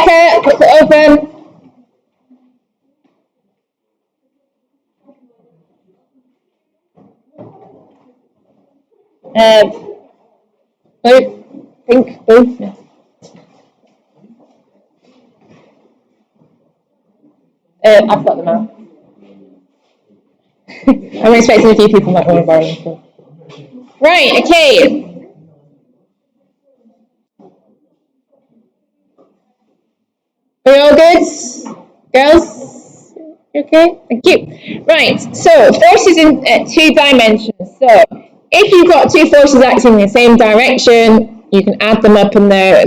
Becca, click it open. Blue, pink, blue. Yeah. I've got them out. I'm expecting a few people might want to borrow them. Right, okay. Are we all good? Girls? Okay, thank you. Right, so forces in 2 dimensions. So if you've got 2 forces acting in the same direction, you can add them up and they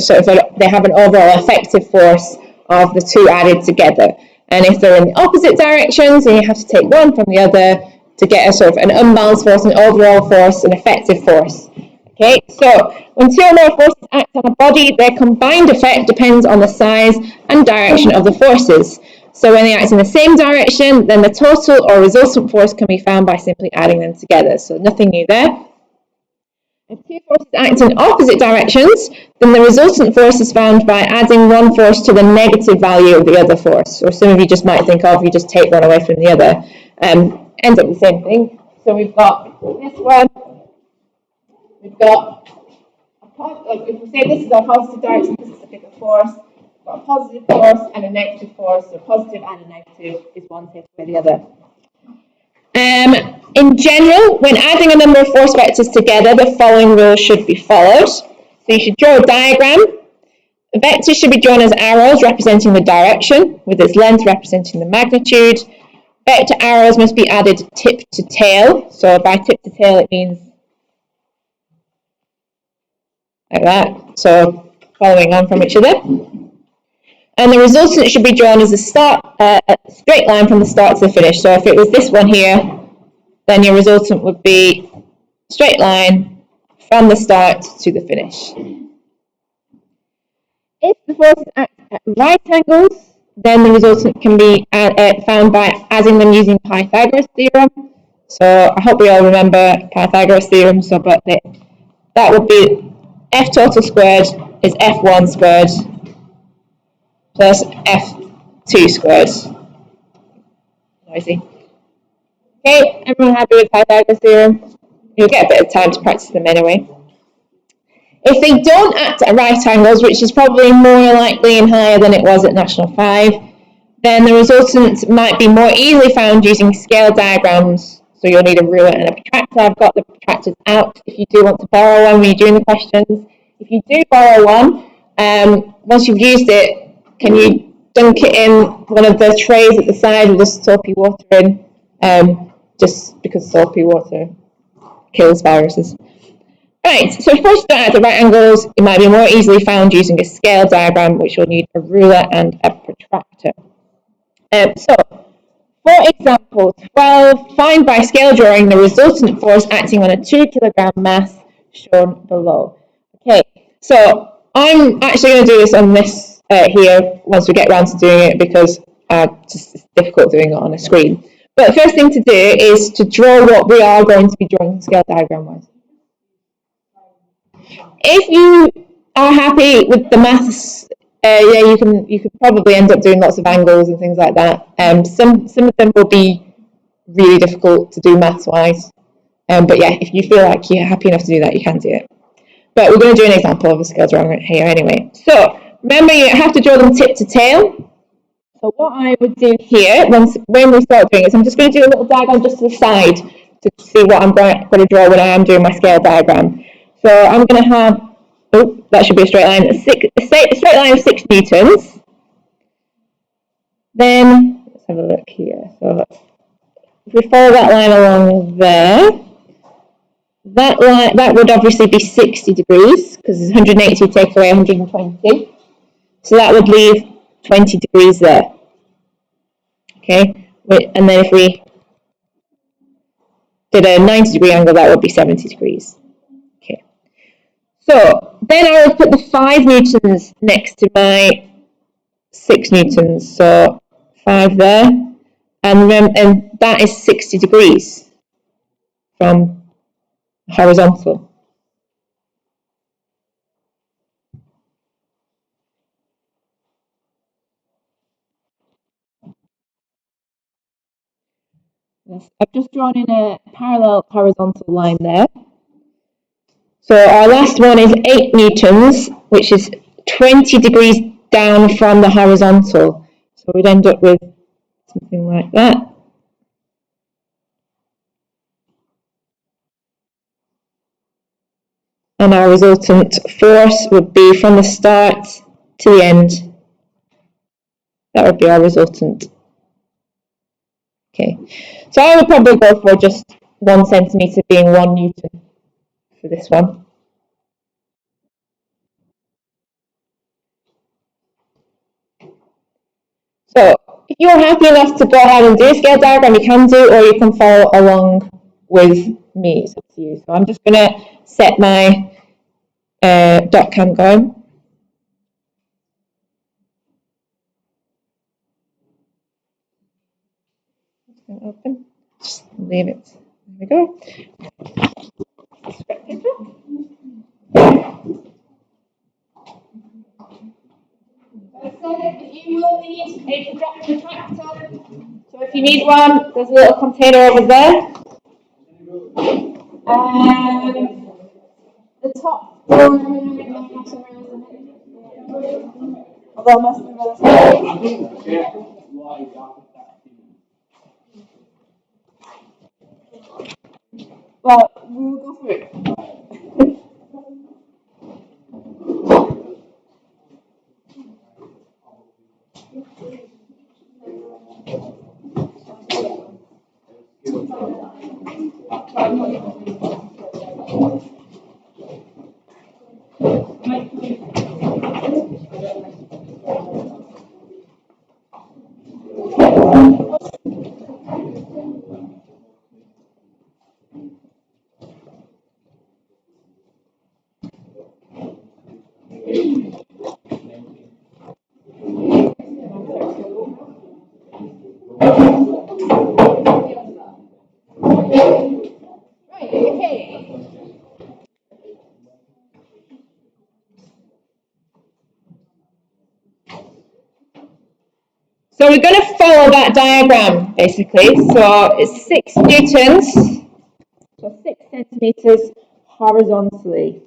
have an overall effective force of the 2 added together. And if they're in the opposite directions, then you have to take one from the other to get a sort of an unbalanced force, an overall force, an effective force. Okay, so when 2 or more forces act on a body, their combined effect depends on the size and direction of the forces. So when they act in the same direction, then the total or resultant force can be found by simply adding them together. So nothing new there. If 2 forces act in opposite directions, then the resultant force is found by adding one force to the negative value of the other force. Or some of you just might think of, you just take one away from the other. Ends up the same thing. So we've got this one. We've got, if we say this is our positive direction, this is a bigger force. We've got a positive force and a negative force. So positive and a negative is one takes away the other. In general, when adding a number of force vectors together, the following rules should be followed. So you should draw a diagram. The vectors should be drawn as arrows representing the direction, with its length representing the magnitude. Vector arrows must be added tip to tail. So by tip to tail, it means like that. So following on from each other. And the resultant should be drawn as a straight line from the start to the finish. So if it was this one here, then your resultant would be straight line from the start to the finish. If the forces act at right angles, then the resultant can be found by adding them using Pythagoras theorem. So I hope we all remember Pythagoras theorem. So, but that would be F total squared is F1 squared plus F2 squared. Noisy. Okay, everyone happy with Pythagoras theorem? You'll get a bit of time to practice them anyway. If they don't act at right angles, which is probably more likely and higher than it was at National 5, then the resultant might be more easily found using scale diagrams. So you'll need a ruler and a protractor. I've got the protractors out if you do want to borrow one when you're doing the questions. If you do borrow one, once you've used it, can you dunk it in one of the trays at the side with the soapy water in? Just because soapy water kills viruses. Right, so if forces don't act at right angles, it might be more easily found using a scale diagram, which will need a ruler and a protractor. So, for example 12, find by scale drawing the resultant force acting on a 2 kilogram mass shown below. Okay, so I'm actually going to do this on this here once we get around to doing it because it's difficult doing it on a screen. But the first thing to do is to draw what we are going to be drawing scale diagram wise. If you are happy with the maths, you can probably end up doing lots of angles and things like that. Some of them will be really difficult to do maths wise. But yeah, if you feel like you're happy enough to do that, you can do it. But we're going to do an example of a scale drawing here anyway. So remember, you have to draw them tip to tail. So what I would do here, when we start doing it, I'm just going to do a little diagram just to the side to see what I'm going to draw when I am doing my scale diagram. So I'm going to have, that should be a straight line, a straight line of 6 newtons. Then, let's have a look here. So if we follow that line along there, that would obviously be 60 degrees, because it's 180 take away 120. So that would leave 20 degrees there. Okay, and then if we did a 90-degree angle, that would be 70 degrees. Okay. So then I would put the 5 newtons next to my 6 newtons. So 5 there, and that is 60 degrees from horizontal. I've just drawn in a parallel horizontal line there. So our last one is 8 newtons, which is 20 degrees down from the horizontal. So we'd end up with something like that. And our resultant force would be from the start to the end. That would be our resultant. Okay, so I would probably go for just 1 centimetre being 1 newton for this one. So if you're happy enough to go ahead and do a scale diagram, you can do, or you can follow along with me. It's up to you. So I'm just going to set my dot cam going. It's going to open. Just leave it. There we go. You will need a projector tractor. So if you need one, there's a little container over there. The top one might have some rails in it. Although most of the rails are. Well, we'll go through it. So we're going to follow that diagram basically. So it's 6 newtons, so 6 centimeters horizontally.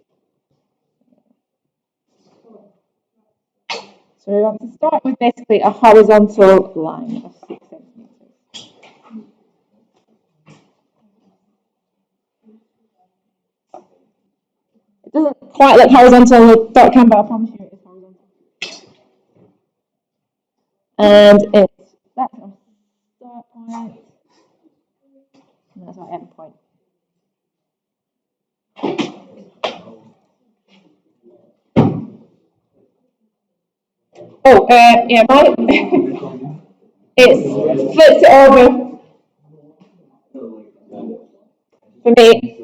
So we want to start with basically a horizontal line of 6 centimeters. It doesn't quite look horizontal on the dot cam, but I promise you it is horizontal. And that's our start point, and that's our end point. Oh, yeah, right. It's flipped over for me.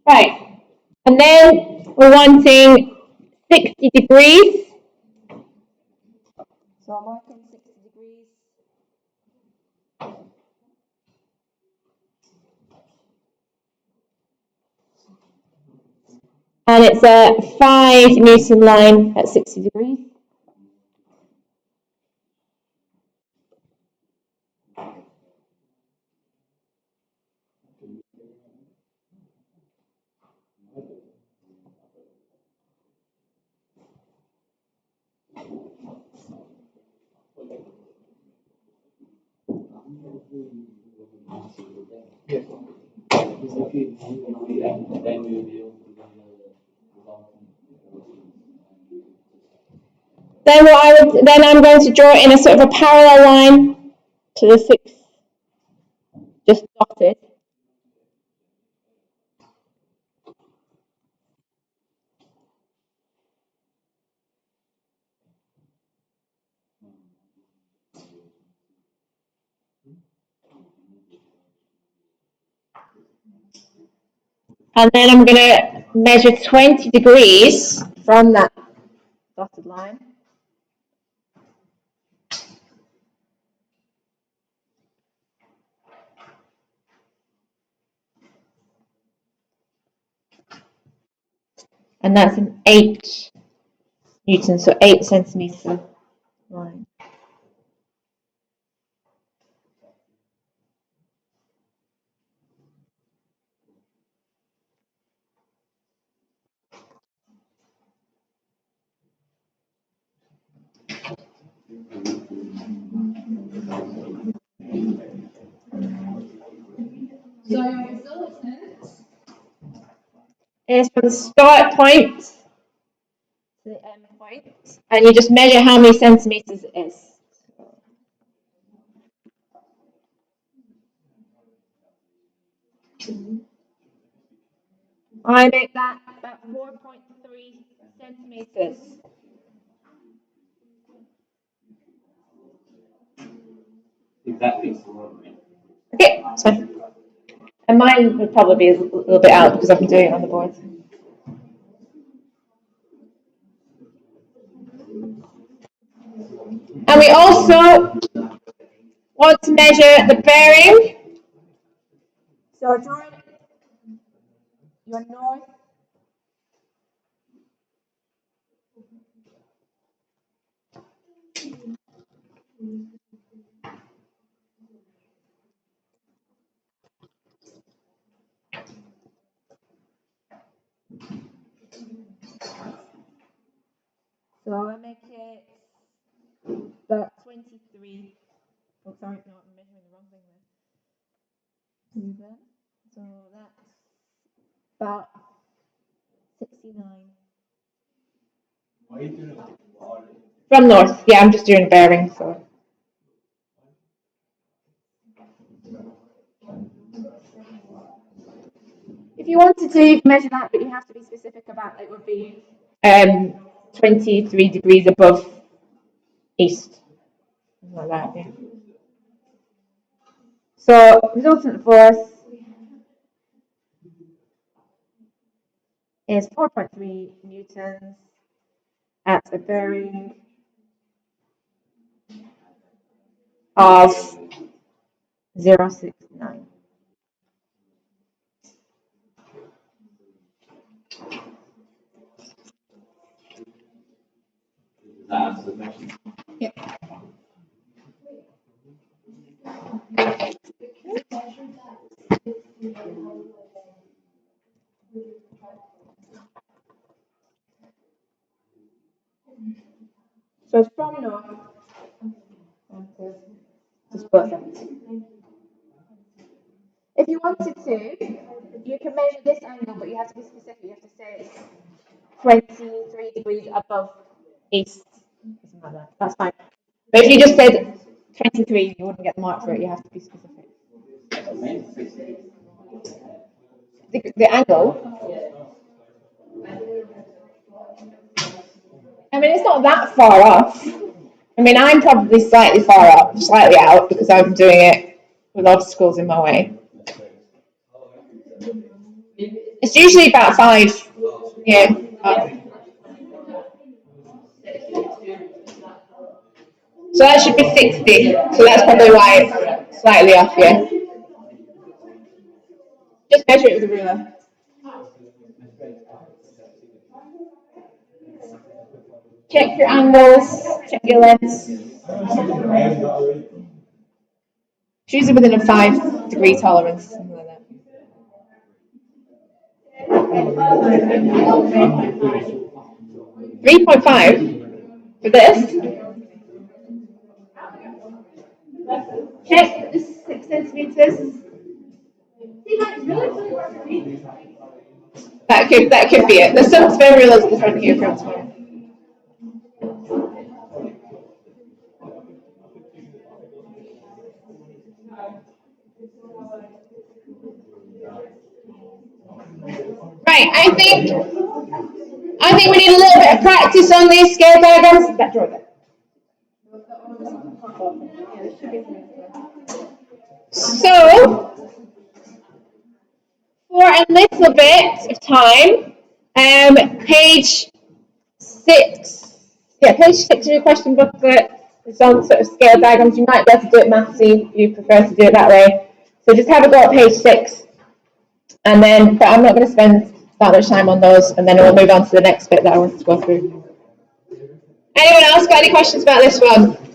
Right. And then we're wanting 60 degrees. So I'm marking 60 degrees. And it's a 5 Newton line at 60 degrees. Then I'm going to draw in a sort of a parallel line to the 6 just dotted. And then I'm going to measure 20 degrees from that dotted line. and that's an 8 newtons, so 8 centimetre line. So your resultant is from the start point to the end point, and you just measure how many centimetres it is. I make that about 4.3 centimetres. Exactly. Okay, that's fine. And mine would probably be a little bit out because I've been doing it on the board. And we also want to measure the bearing. So join your north. So I make it about 23. Oh, sorry, no, I'm measuring the wrong thing there. So that's about 69. Why are you doing it? From north, yeah, I'm just doing bearing, so. If you wanted to, you can measure that, but you have to be specific about it would be 23 degrees above east. Like that, yeah. So resultant force is 4.3 newtons at a bearing of 0.69. Yeah. So it's from north. Just put that. If you wanted to, you can measure this angle, but you have to be specific. You have to say it's 23 degrees above east. Something like that. That's fine. But if you just said 23, you wouldn't get the mark for it. You have to be specific. The angle. I mean, it's not that far off. I mean, I'm probably slightly far up, slightly out, because I'm doing it with obstacles in my way. It's usually about 5. Yeah. So that should be 60. So that's probably why it's slightly off, yeah. Just measure it with a ruler. Check your angles, check your lengths. It's usually within a 5-degree tolerance, something like that. 3.5 for this. Check this is 6 centimeters. That could be it. There's some spare rulers at the front here for tomorrow. Right, I think we need a little bit of practice on these scale diagrams. That drawer there. So, for a little bit of time, page 6. Yeah, page 6 of your question booklet is on sort of scale diagrams. You might be able to do it mathsy if you prefer to do it that way. So just have a go at page 6. And then, but I'm not going to spend that much time on those, and then we'll move on to the next bit that I wanted to go through. Anyone else got any questions about this one?